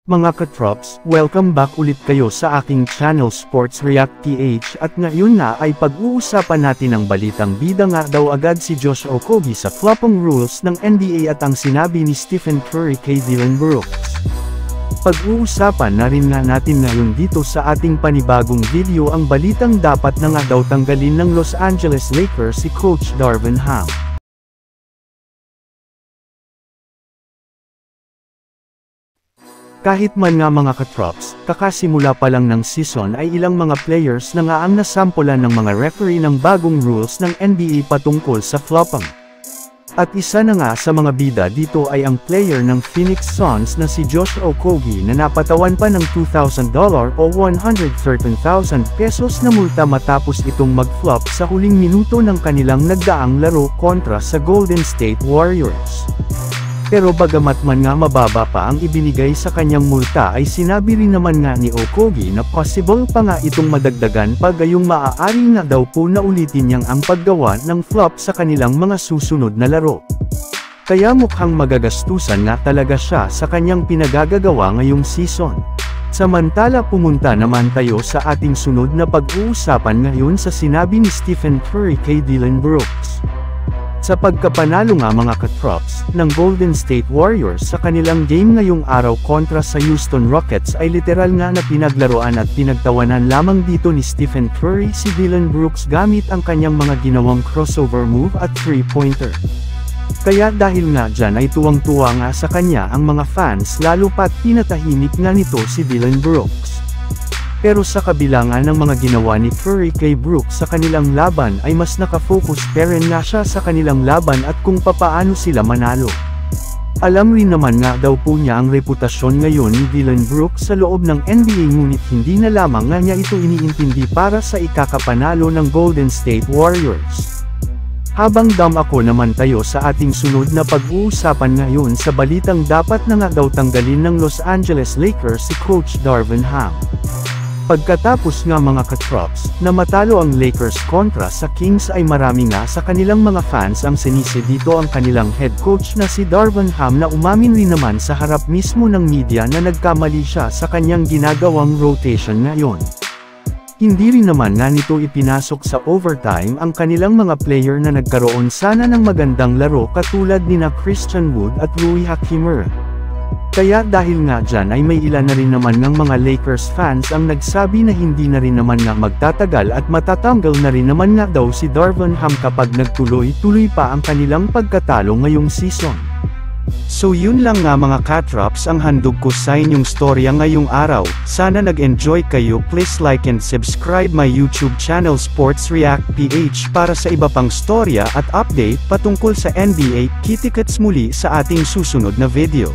Mga katrops, welcome back ulit kayo sa aking channel Sports React PH at ngayon na ay pag-uusapan natin ang balitang bida nga daw agad si Josh Okogie sa flopping rules ng NBA at ang sinabi ni Stephen Curry kay Dillon Brooks. Pag-uusapan na rin nga natin ngayon dito sa ating panibagong video ang balitang dapat na nga daw tanggalin ng Los Angeles Lakers si Coach Darvin Ham. Kahit man nga mga katrops, kakasimula pa lang ng season ay ilang mga players na nga ang nasampulan ng mga referee ng bagong rules ng NBA patungkol sa flopping. At isa na nga sa mga bida dito ay ang player ng Phoenix Suns na si Josh Okogie na napatawan pa ng $2,000 o 113,000 pesos na multa matapos itong mag-flop sa huling minuto ng kanilang nagdaang laro kontra sa Golden State Warriors. Pero bagamat man nga mababa pa ang ibinigay sa kanyang multa ay sinabi rin naman nga ni Okogie na possible pa nga itong madagdagan pa gayong maaari nga daw po na ulitin niyang ang paggawa ng flop sa kanilang mga susunod na laro. Kaya mukhang magagastusan nga talaga siya sa kanyang pinagagagawa ngayong season. Samantala pumunta naman tayo sa ating sunod na pag-uusapan ngayon sa sinabi ni Stephen Curry kay Dillon Brooks. Sa pagkapanalo nga mga katrops, ng Golden State Warriors sa kanilang game ngayong araw kontra sa Houston Rockets ay literal nga na pinaglaruan at pinagtawanan lamang dito ni Stephen Curry si Dillon Brooks gamit ang kanyang mga ginawang crossover move at three-pointer. Kaya dahil nga dyan ay tuwang-tuwa nga sa kanya ang mga fans lalo pat pinatahimik nga nito si Dillon Brooks. Pero sa kabila nga ng mga ginawa ni Curry kay Brooks sa kanilang laban ay mas nakafocus pa rin nga siya sa kanilang laban at kung papaano sila manalo. Alam rin naman nga daw po niya ang reputasyon ngayon ni Dillon Brooks sa loob ng NBA ngunit hindi na lamang nga niya ito iniintindi para sa ikakapanalo ng Golden State Warriors. Habang ako naman tayo sa ating sunod na pag-uusapan ngayon sa balitang dapat na nga daw tanggalin ng Los Angeles Lakers si Coach Darvin Ham. Pagkatapos nga mga katrops, na matalo ang Lakers kontra sa Kings ay marami nga sa kanilang mga fans ang sinisi dito ang kanilang head coach na si Darvin Ham na umamin rin naman sa harap mismo ng media na nagkamali siya sa kanyang ginagawang rotation ngayon. Hindi rin naman nga nito ipinasok sa overtime ang kanilang mga player na nagkaroon sana ng magandang laro katulad nina Christian Wood at Rui Hachimura. Kaya dahil nga dyan ay may ilan na rin naman ng mga Lakers fans ang nagsabi na hindi na rin naman nga magtatagal at matatanggal na rin naman nga daw si Darvin Ham kapag nagtuloy-tuloy pa ang kanilang pagkatalo ngayong season. So yun lang nga mga katrops ang handog ko sa inyong storya ngayong araw. Sana nag-enjoy kayo. Please like and subscribe my YouTube channel Sports React PH para sa iba pang storya at update patungkol sa NBA. Kita-kits muli sa ating susunod na video.